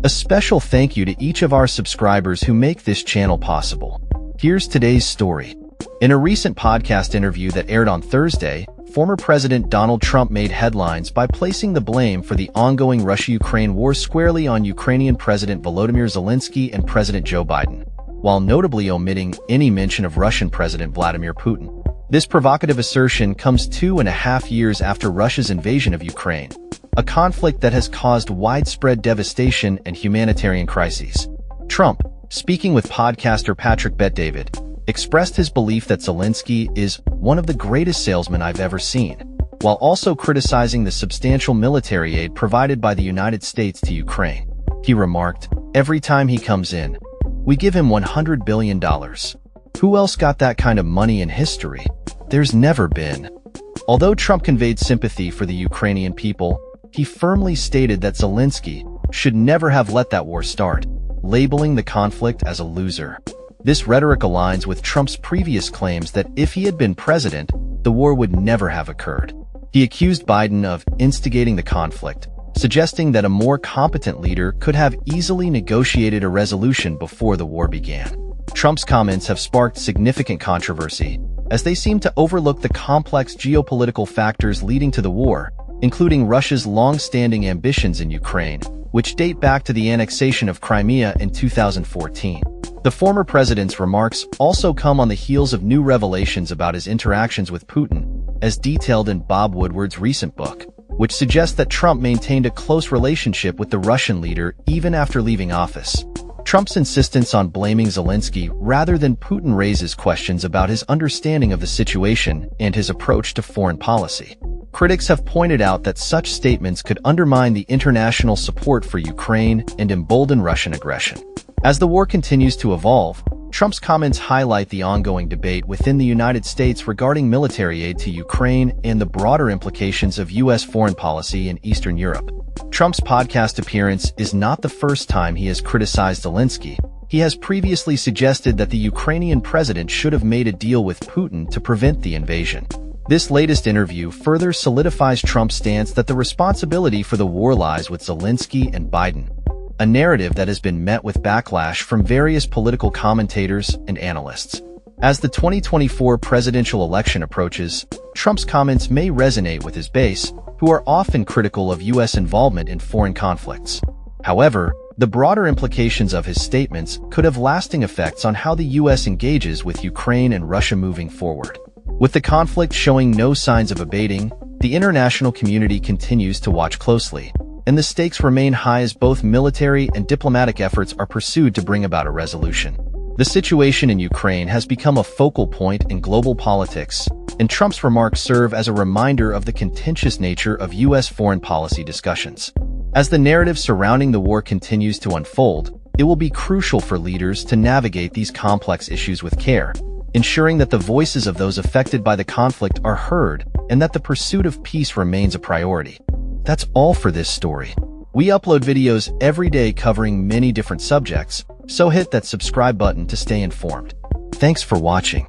A special thank you to each of our subscribers who make this channel possible. Here's today's story. In a recent podcast interview that aired on Thursday, former President Donald Trump made headlines by placing the blame for the ongoing Russia-Ukraine war squarely on Ukrainian President Volodymyr Zelensky and President Joe Biden, while notably omitting any mention of Russian President Vladimir Putin. This provocative assertion comes 2.5 years after Russia's invasion of Ukraine, a conflict that has caused widespread devastation and humanitarian crises. Trump, speaking with podcaster Patrick Bet-David, expressed his belief that Zelensky is one of the greatest salesmen I've ever seen, while also criticizing the substantial military aid provided by the United States to Ukraine. He remarked, "Every time he comes in, we give him $100 billion. Who else got that kind of money in history? There's never been." Although Trump conveyed sympathy for the Ukrainian people, he firmly stated that Zelensky should never have let that war start, labeling the conflict as a loser. This rhetoric aligns with Trump's previous claims that if he had been president, the war would never have occurred. He accused Biden of instigating the conflict, suggesting that a more competent leader could have easily negotiated a resolution before the war began. Trump's comments have sparked significant controversy, as they seem to overlook the complex geopolitical factors leading to the war, including Russia's long-standing ambitions in Ukraine, which date back to the annexation of Crimea in 2014. The former president's remarks also come on the heels of new revelations about his interactions with Putin, as detailed in Bob Woodward's recent book, which suggests that Trump maintained a close relationship with the Russian leader even after leaving office. Trump's insistence on blaming Zelensky rather than Putin raises questions about his understanding of the situation and his approach to foreign policy. Critics have pointed out that such statements could undermine the international support for Ukraine and embolden Russian aggression. As the war continues to evolve, Trump's comments highlight the ongoing debate within the United States regarding military aid to Ukraine and the broader implications of U.S. foreign policy in Eastern Europe. Trump's podcast appearance is not the first time he has criticized Zelensky. He has previously suggested that the Ukrainian president should have made a deal with Putin to prevent the invasion. This latest interview further solidifies Trump's stance that the responsibility for the war lies with Zelensky and Biden, a narrative that has been met with backlash from various political commentators and analysts. As the 2024 presidential election approaches, Trump's comments may resonate with his base, who are often critical of U.S. involvement in foreign conflicts. However, the broader implications of his statements could have lasting effects on how the U.S. engages with Ukraine and Russia moving forward. With the conflict showing no signs of abating, the international community continues to watch closely, and the stakes remain high as both military and diplomatic efforts are pursued to bring about a resolution. The situation in Ukraine has become a focal point in global politics, and Trump's remarks serve as a reminder of the contentious nature of U.S. foreign policy discussions. As the narrative surrounding the war continues to unfold, it will be crucial for leaders to navigate these complex issues with care, ensuring that the voices of those affected by the conflict are heard and that the pursuit of peace remains a priority. That's all for this story. We upload videos every day covering many different subjects, so hit that subscribe button to stay informed. Thanks for watching.